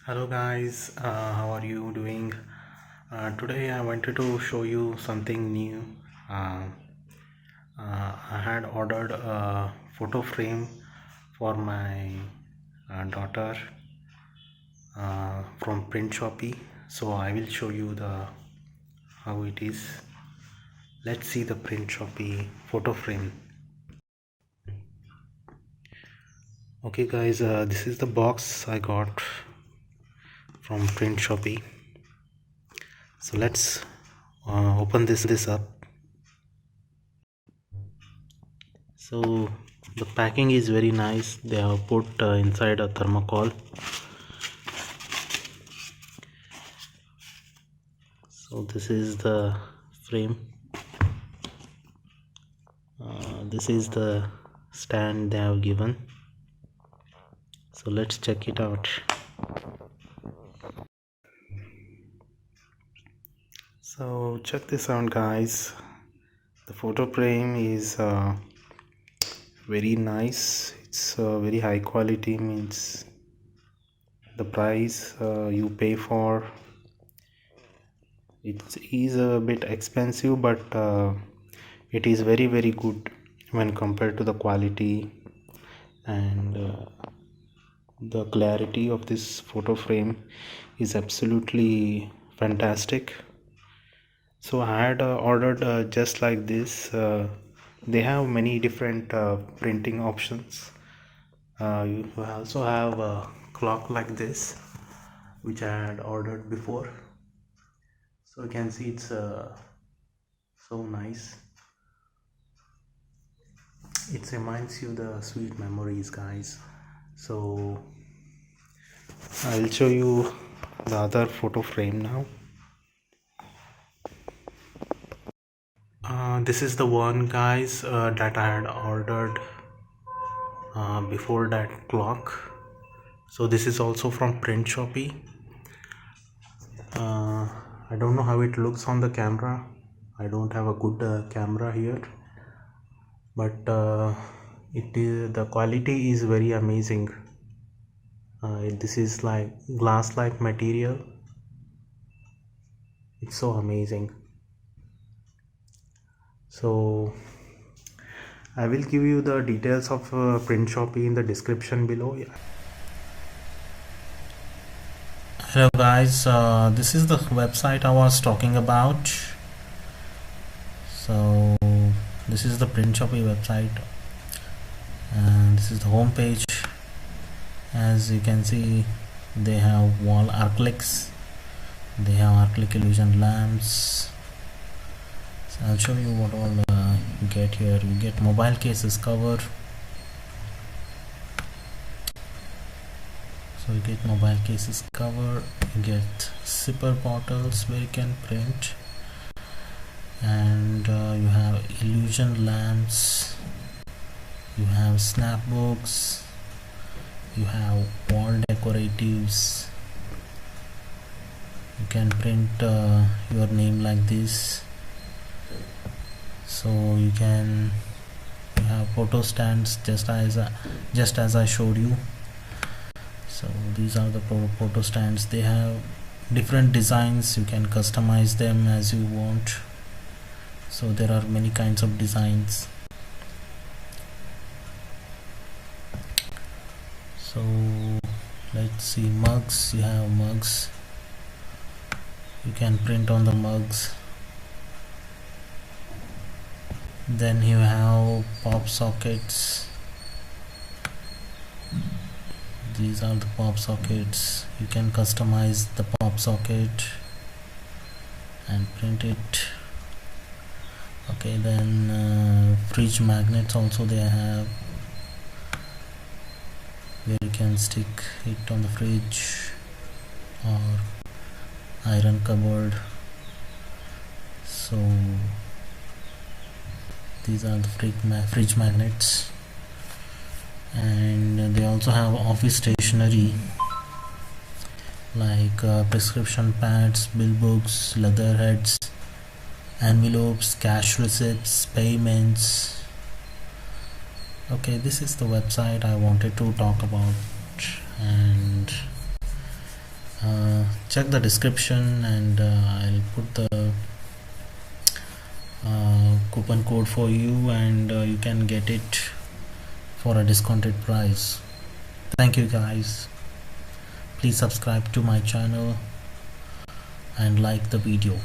Hello guys, how are you doing? Today I wanted to show you something new. Uh, I had ordered a photo frame for my daughter from Printshoppy, so I will show you the how it is. Let's see the Printshoppy photo frame. Okay guys, this is the box I got from Printshoppy. So let's open this up. So the packing is very nice. They have put inside a thermocol. So this is the frame. This is the stand they have given. So let's check it out. So check this out guys. The photo frame is very nice. It's very high quality, means the price you pay for it is a bit expensive, but it is very good when compared to the quality and the clarity of this photo frame is absolutely fantastic. So I had ordered just like this. They have many different printing options. You also have a clock like this, which I had ordered before. So you can see it's so nice. It reminds you the sweet memories guys. So I'll show you the other photo frame now. This is the one guys that I had ordered before that clock. So this is also from Printshoppy. I don't know how it looks on the camera. I don't have a good camera here, but the quality is very amazing. This is like glass like material. It's so amazing. So I will give you the details of Printshoppy in the description below. Hello guys, this is the website I was talking about. So this is the Printshoppy website and this is the home page. As you can see, they have wall acrylics, they have acrylic illusion lamps. So I'll show you what all you get here. You get mobile cases cover. So you get mobile cases cover, you get zipper bottles where you can print, and you have illusion lamps, you have snapbooks, you have wall decoratives. You can print your name like this. So you have photo stands just as I showed you. So these are the photo stands. They have different designs. You can customize them as you want. So there are many kinds of designs. So let's see, mugs. You have mugs. You can print on the mugs. Then you have pop sockets. These are the pop sockets. You can customize the pop socket and print it. Okay, then fridge magnets also they have, where you can stick it on the fridge or iron cupboard. So these are the fridge magnets. And they also have office stationery like prescription pads, bill books, leather heads, envelopes, cash receipts, payments. Okay, this is the website I wanted to talk about, and check the description, and I'll put the coupon code for you, and you can get it for a discounted price. Thank you guys. Please subscribe to my channel and like the video.